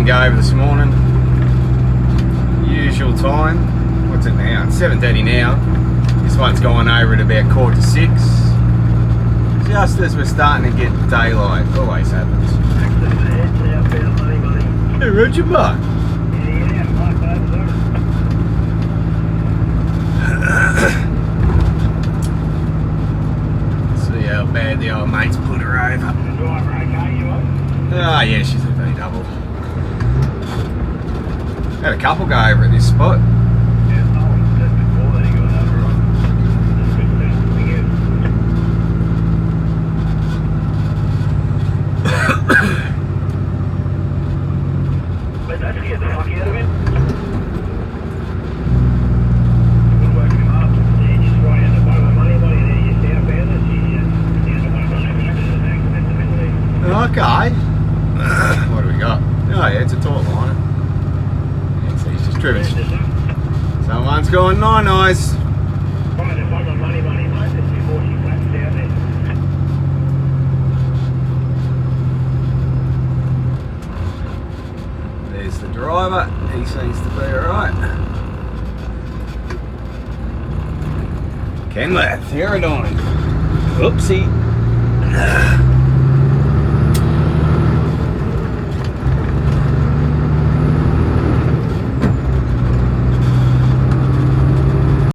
getting go this morning. Usual time. What's it now? It's 7:30 now. This one's gone over at about 5:45. Just as we're starting to get daylight. Always happens. Hey, Roger, mate. See how bad the old mate's put her over. Oh yeah, she's a V-double. Had a couple go over at this spot. Okay. What do we got? Oh yeah, it's a taut liner. Yeah, so he's just driven. Someone's going nice. There's the driver. He seems to be alright. Kenworth, Theodine. Oopsie.